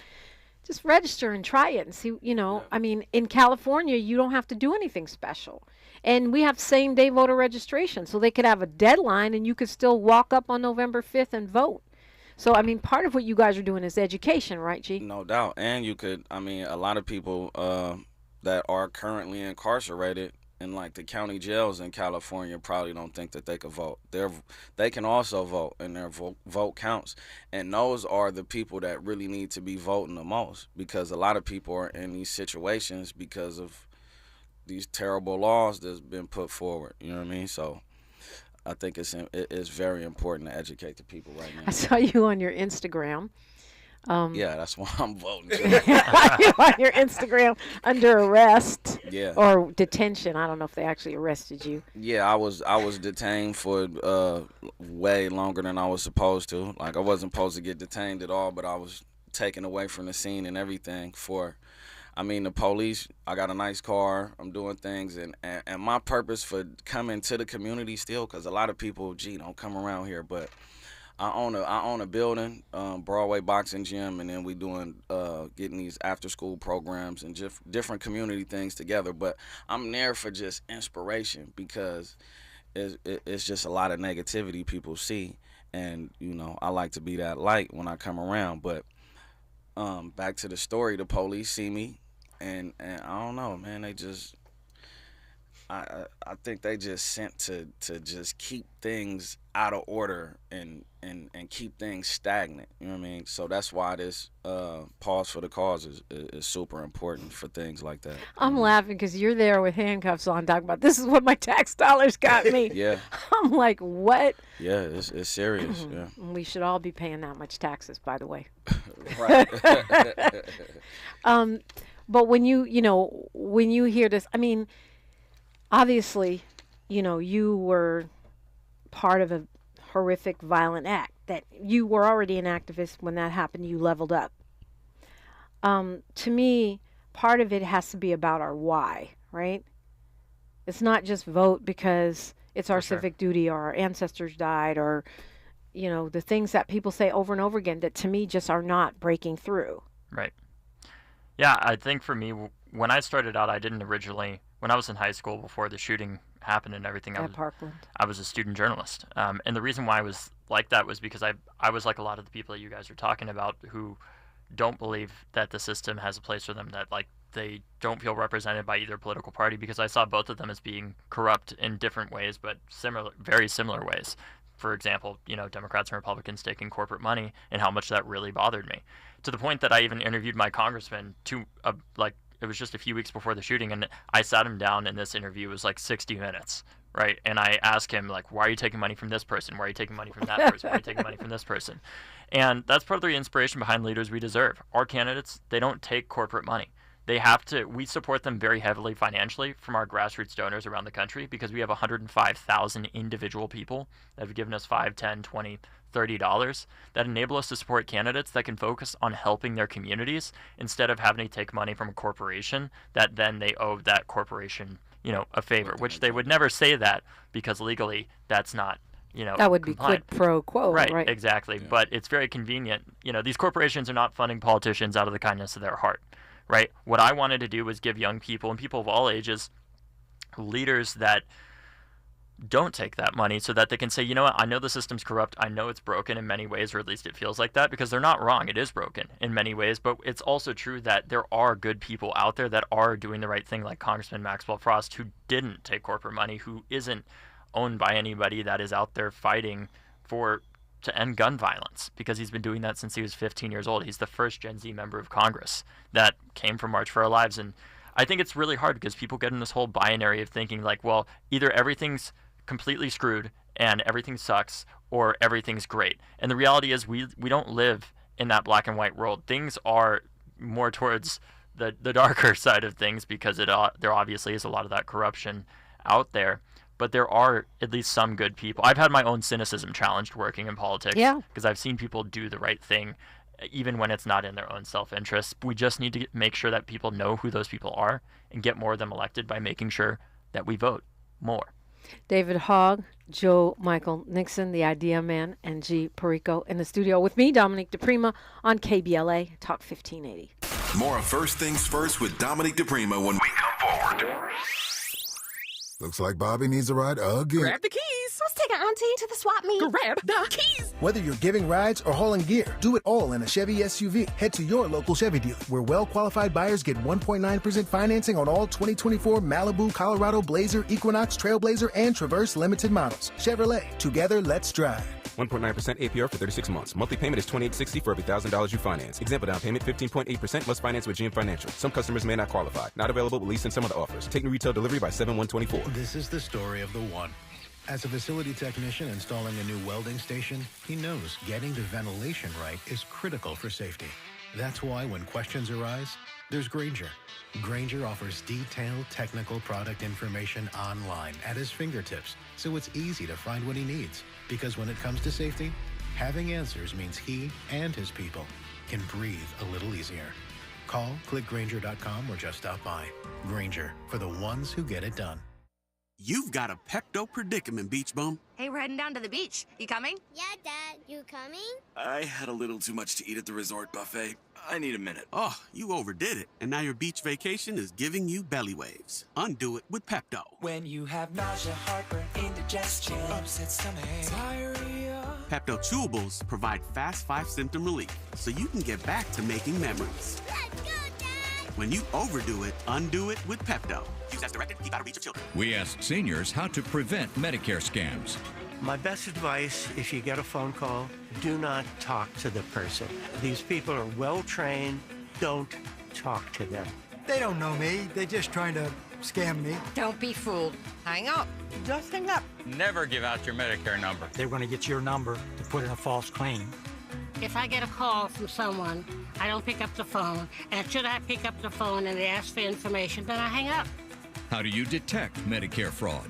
Just register and try it and see, you know, I mean, in California, you don't have to do anything special. And we have same-day voter registration, so they could have a deadline and you could still walk up on November 5th and vote. So, I mean, part of what you guys are doing is education, right, G? No doubt. And you could, I mean, a lot of people that are currently incarcerated in, like, the county jails in California probably don't think that they could vote. They can also vote, and their vote counts. And those are the people that really need to be voting the most, because a lot of people are in these situations because of these terrible laws that's been put forward. You know what I mean? So I think it's very important to educate the people right now. I saw you on your Instagram. Yeah, that's why I'm voting. On your Instagram under arrest, yeah, or detention. I don't know if they actually arrested you. Yeah, I was detained for way longer than I was supposed to. Like, I wasn't supposed to get detained at all, but I was taken away from the scene and everything for. I mean, the police, I got a nice car, I'm doing things, and my purpose for coming to the community still, because a lot of people, don't come around here, but I own a building, Broadway boxing gym, and then we doing getting these after school programs and different community things together. But I'm there for just inspiration, because it's just a lot of negativity people see, and I like to be that light when I come around. But back to the story, the police see me, and I don't know, man, they just I think they just sent to just keep things out of order and keep things stagnant. You know what I mean? So that's why this pause for the cause is super important for things like that. I'm laughing because you're there with handcuffs on talking about this is what my tax dollars got me. Yeah. I'm like, what? Yeah, it's serious. Yeah. We should all be paying that much taxes, by the way. Right. But when you hear this, I mean, obviously, you were part of a horrific, violent act. That you were already an activist when that happened. You leveled up. To me, part of it has to be about our why, right? It's not just vote because it's our civic duty or our ancestors died or, the things that people say over and over again that to me just are not breaking through. Right. Yeah, I think for me, when I started out, I didn't originally, when I was in high school before the shooting happened and everything, I was a student journalist. And the reason why I was like that was because I was like a lot of the people that you guys are talking about who don't believe that the system has a place for them, that like they don't feel represented by either political party, because I saw both of them as being corrupt in different ways, but very similar ways. For example, Democrats and Republicans taking corporate money and how much that really bothered me. To the point that I even interviewed my congressman it was just a few weeks before the shooting, and I sat him down, and this interview was like 60 minutes, right? And I asked him, like, why are you taking money from this person? Why are you taking money from that person? Why are you taking money from this person? And that's part of the inspiration behind Leaders We Deserve. Our candidates, they don't take corporate money. We support them very heavily financially from our grassroots donors around the country, because we have 105,000 individual people that have given us $5, $10, $20, $30 that enable us to support candidates that can focus on helping their communities instead of having to take money from a corporation that then they owe that corporation, a favor, which they would never say that because legally that's not, that would compliant. Be quid pro quo, right? Exactly. Yeah. But it's very convenient. These corporations are not funding politicians out of the kindness of their heart. Right. What I wanted to do was give young people and people of all ages leaders that don't take that money so that they can say, you know what, I know the system's corrupt. I know it's broken in many ways, or at least it feels like that, because they're not wrong. It is broken in many ways. But it's also true that there are good people out there that are doing the right thing, like Congressman Maxwell Frost, who didn't take corporate money, who isn't owned by anybody, that is out there fighting to end gun violence, because he's been doing that since he was 15 years old. He's the first Gen Z member of Congress that came from March for Our Lives. And I think it's really hard because people get in this whole binary of thinking like, well, either everything's completely screwed and everything sucks, or everything's great. And the reality is we don't live in that black and white world. Things are more towards the darker side of things, because there obviously is a lot of that corruption out there. But there are at least some good people. I've had my own cynicism challenged working in politics, because I've seen people do the right thing even when it's not in their own self-interest. We just need to make sure that people know who those people are and get more of them elected by making sure that we vote more. David Hogg, Joe Michael Nickson, the Idea Man, and G. Perico in the studio with me, Dominique DiPrima, on KBLA Talk 1580. More of First Things First with Dominique DiPrima when we come forward. Looks like Bobby needs a ride again. Grab the keys. Let's take our auntie to the swap meet. Grab the keys. Whether you're giving rides or hauling gear, do it all in a Chevy SUV. Head to your local Chevy dealer, where well-qualified buyers get 1.9% financing on all 2024 Malibu, Colorado, Blazer, Equinox, Trailblazer, and Traverse limited models. Chevrolet, together, let's drive. 1.9% APR for 36 months. Monthly payment is $28.60 for every $1,000 you finance. Example down payment 15.8% must finance with GM Financial. Some customers may not qualify. Not available with lease and some other offers. Take new retail delivery by 7/1/24. This is the story of the one. As a facility technician installing a new welding station, he knows getting the ventilation right is critical for safety. That's why when questions arise, there's Grainger. Grainger offers detailed technical product information online at his fingertips, so it's easy to find what he needs. Because when it comes to safety, having answers means he and his people can breathe a little easier. Call, click Grainger.com, or just stop by. Grainger, for the ones who get it done. You've got a Pepto predicament, Beach Bum. Hey, we're heading down to the beach. You coming? Yeah, Dad. You coming? I had a little too much to eat at the resort buffet. I need a minute. Oh, you overdid it. And now your beach vacation is giving you belly waves. Undo it with Pepto. When you have nausea, heartburn, indigestion, upset stomach, diarrhea. Pepto Chewables provide fast 5-symptom relief, so you can get back to making memories. Let's go, Dad! When you overdo it, undo it with Pepto. Use as directed. Keep out of reach of children. We asked seniors how to prevent Medicare scams. My best advice, if you get a phone call, do not talk to the person. These people are well trained. Don't talk to them. They don't know me. They're just trying to scam me. Don't be fooled. Hang up. Just hang up. Never give out your Medicare number. They're going to get your number to put in a false claim. If I get a call from someone, I don't pick up the phone. And should I pick up the phone and they ask for information, then I hang up. How do you detect Medicare fraud?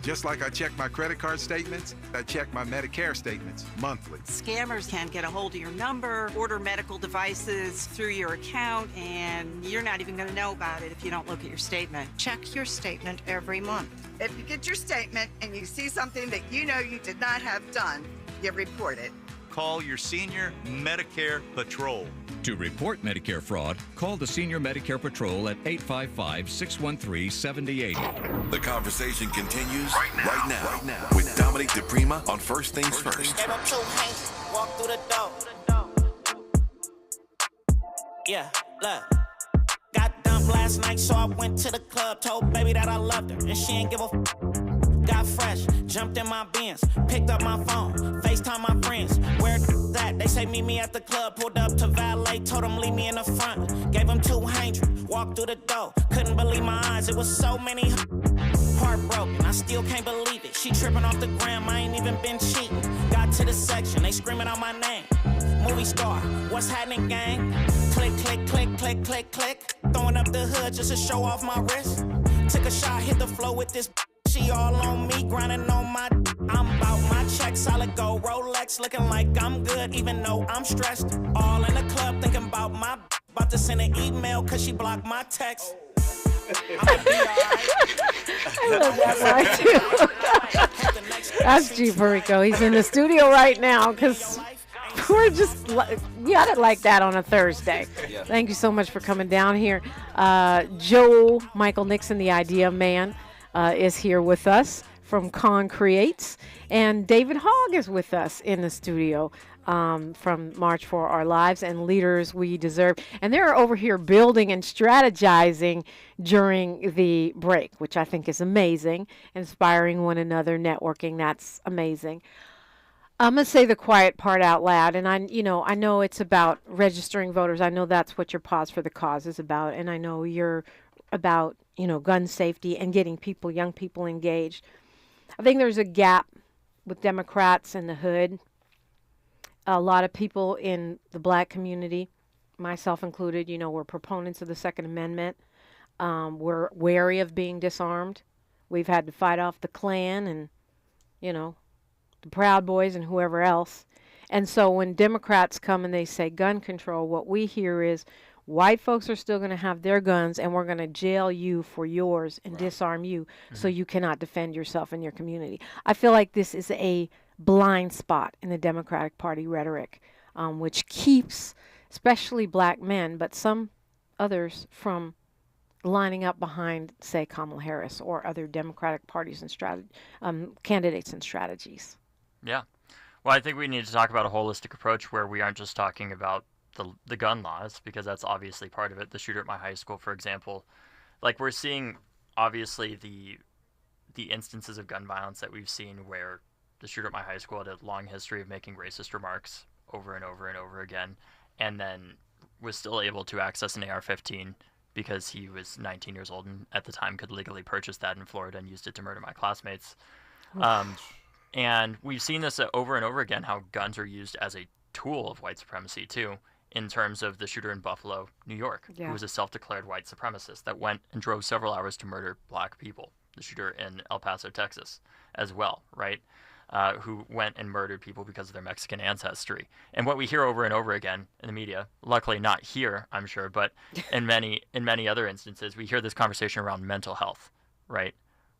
Just like I check my credit card statements, I check my Medicare statements monthly. Scammers can get a hold of your number, order medical devices through your account, and you're not even going to know about it if you don't look at your statement. Check your statement every month. If you get your statement and you see something that you know you did not have done, you report it. Call your senior Medicare Patrol. To report Medicare fraud, call the Senior Medicare Patrol at 855-613-7080. The conversation continues right now with Dominique DiPrima on First Things First. Gave up 2 hands, walk through the door. Yeah, look. Got dumped last night, so I went to the club. Told baby that I loved her, and she ain't give a f. Got fresh, jumped in my Benz, picked up my phone, FaceTime my friends. Where that? They say meet me at the club. Pulled up to valet, told them leave me in the front. Gave them 200, walked through the door. Couldn't believe my eyes, it was so many. Heartbroken, I still can't believe it. She tripping off the gram, I ain't even been cheating. Got to the section, they screaming out my name. Movie star, what's happening, gang? Click, click, click, click, click, click. Throwing up the hood just to show off my wrist. Took a shot, hit the floor with this. She all on me, grinding on my. I'm about my check, solid gold Rolex, looking like I'm good, even though I'm stressed. All in the club, thinking about my. About to send an email, cause she blocked my text. I love that line too. That's G. Perico. He's in the studio right now because we're just, you got it like that on a Thursday. Yeah. Thank you so much for coming down here. Joe Michael Nickson, the idea man, is here with us from Concreates. And David Hogg is with us in the studio from March for Our Lives and Leaders We Deserve. And they're over here building and strategizing during the break, which I think is amazing. Inspiring one another, networking, that's amazing. I'm going to say the quiet part out loud. And I know it's about registering voters. I know that's what your Pause for the Cause is about. And I know you're about, gun safety and getting people, young people engaged. I think there's a gap with Democrats in the hood. A lot of people in the black community, myself included, we're proponents of the Second Amendment. We're wary of being disarmed. We've had to fight off the Klan and, the Proud Boys and whoever else. And so when Democrats come and they say gun control, what we hear is white folks are still going to have their guns and we're going to jail you for yours and disarm you so you cannot defend yourself and your community. I feel like this is a blind spot in the Democratic Party rhetoric, which keeps especially black men, but some others from lining up behind, say, Kamala Harris or other Democratic parties and candidates and strategies. Yeah. Well, I think we need to talk about a holistic approach where we aren't just talking about the gun laws, because that's obviously part of it. The shooter at my high school, for example, like we're seeing obviously the instances of gun violence that we've seen where the shooter at my high school had a long history of making racist remarks over and over and over again, and then was still able to access an AR-15 because he was 19 years old and at the time could legally purchase that in Florida and used it to murder my classmates. And we've seen this over and over again, how guns are used as a tool of white supremacy too, in terms of the shooter in Buffalo, New York, who was a self-declared white supremacist that went and drove several hours to murder black people. The shooter in El Paso, Texas, as well, right? Who went and murdered people because of their Mexican ancestry. And what we hear over and over again in the media, luckily not here, I'm sure, but in many other instances, we hear this conversation around mental health, right?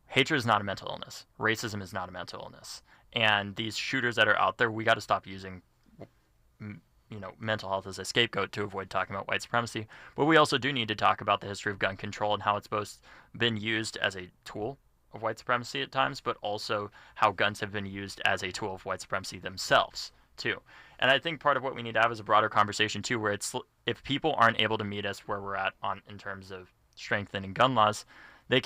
Hatred is not a mental illness. Racism is not a mental illness. And these shooters that are out there, we got to stop using mental health as a scapegoat to avoid talking about white supremacy. But we also do need to talk about the history of gun control and how it's both been used as a tool of white supremacy at times, but also how guns have been used as a tool of white supremacy themselves, too. And I think part of what we need to have is a broader conversation, too, where it's if people aren't able to meet us where we're at in terms of strengthening gun laws, we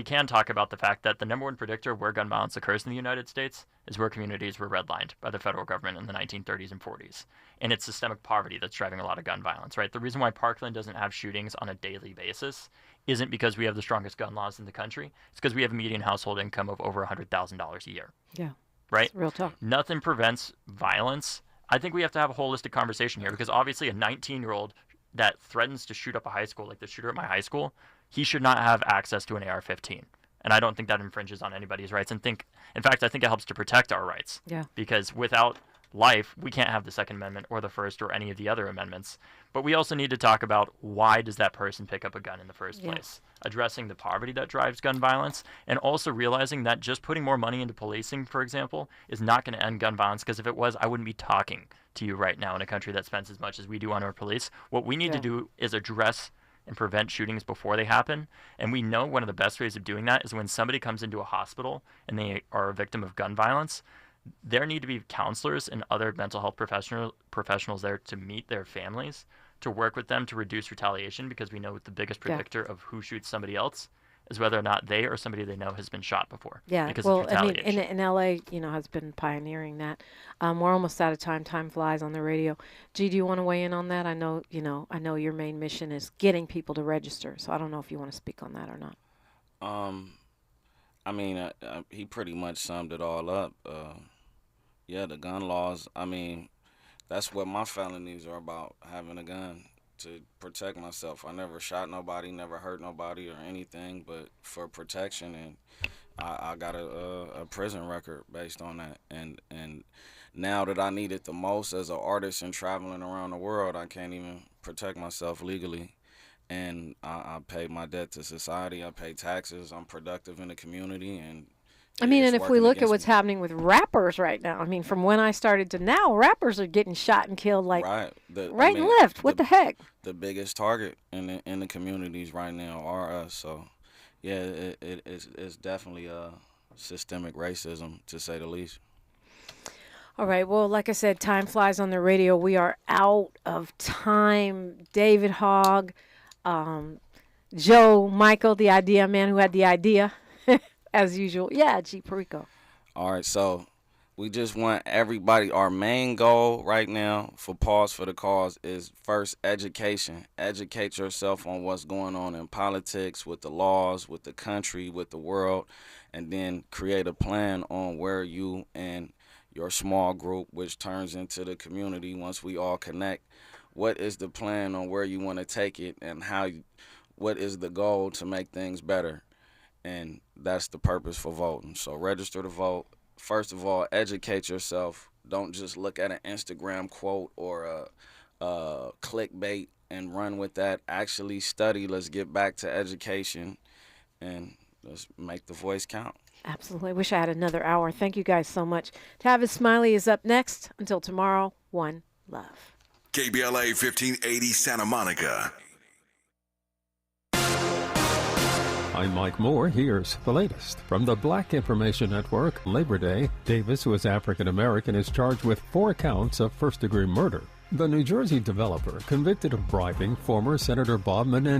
can talk about the fact that the number one predictor of where gun violence occurs in the United States is where communities were redlined by the federal government in the 1930s and 40s. And it's systemic poverty that's driving a lot of gun violence, right? The reason why Parkland doesn't have shootings on a daily basis isn't because we have the strongest gun laws in the country. It's because we have a median household income of over $100,000 a year. Yeah. Right? Real talk. Nothing prevents violence. I think we have to have a holistic conversation here, because obviously a 19-year-old that threatens to shoot up a high school, like the shooter at my high school, he should not have access to an AR-15. And I don't think that infringes on anybody's rights. In fact, I think it helps to protect our rights. Yeah. Because without life, we can't have the Second Amendment or the First or any of the other amendments. But we also need to talk about why does that person pick up a gun in the first place? Addressing the poverty that drives gun violence, and also realizing that just putting more money into policing, for example, is not going to end gun violence, because if it was, I wouldn't be talking to you right now in a country that spends as much as we do on our police. What we need to do is address and prevent shootings before they happen. And we know one of the best ways of doing that is when somebody comes into a hospital and they are a victim of gun violence, there need to be counselors and other mental health professionals there to meet their families, to work with them to reduce retaliation, because we know the biggest predictor of who shoots somebody else is whether or not they or somebody they know has been shot before. Yeah, because well, it's retaliation. in LA, has been pioneering that. We're almost out of time. Time flies on the radio. G, do you want to weigh in on that? I know your main mission is getting people to register, so I don't know if you want to speak on that or not. He pretty much summed it all up. The gun laws, that's what my felonies are about, having a gun to protect myself. I never shot nobody, never hurt nobody or anything, but for protection, and I got a prison record based on that. And now that I need it the most as an artist and traveling around the world, I can't even protect myself legally. And I pay my debt to society, I pay taxes, I'm productive in the community, and and if we look at what's happening with rappers right now, from when I started to now, rappers are getting shot and killed right and left. What the heck? The biggest target in the communities right now are us. So, it's definitely systemic racism, to say the least. All right. Well, like I said, time flies on the radio. We are out of time. David Hogg, Joe, Michael, the idea man who had the idea. As usual. Yeah, G. Perico. All right, so we just want everybody, our main goal right now for Pause for the Cause is first education. Educate yourself on what's going on in politics, with the laws, with the country, with the world, and then create a plan on where you and your small group, which turns into the community once we all connect, what is the plan on where you want to take it, and what is the goal to make things better. And that's the purpose for voting. So register to vote. First of all, educate yourself. Don't just look at an Instagram quote or a clickbait and run with that. Actually study. Let's get back to education, and let's make the voice count. Absolutely. I wish I had another hour. Thank you guys so much. Tavis Smiley is up next. Until tomorrow, one love. KBLA 1580 Santa Monica. I'm Mike Moore. Here's the latest. From the Black Information Network, Labor Day, Davis, who is African-American, is charged with 4 counts of first-degree murder. The New Jersey developer convicted of bribing former Senator Bob Menendez